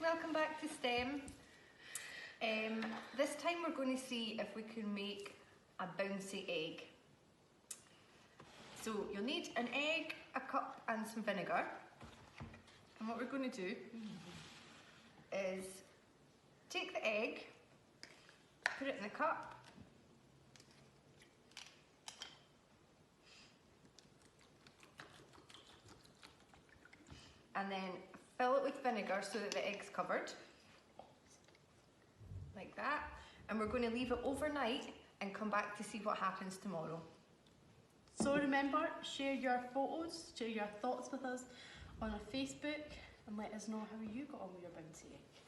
welcome back to STEM. This time we're going to see if we can make a bouncy egg. So you'll need an egg, a cup and some vinegar. And what we're going to do is take the egg, put it in the cup, and then fill it with vinegar so that the egg's covered, like that. And we're going to leave it overnight and come back to see what happens tomorrow. So remember, share your photos, share your thoughts with us on our Facebook and let us know how you got on with your bouncy egg.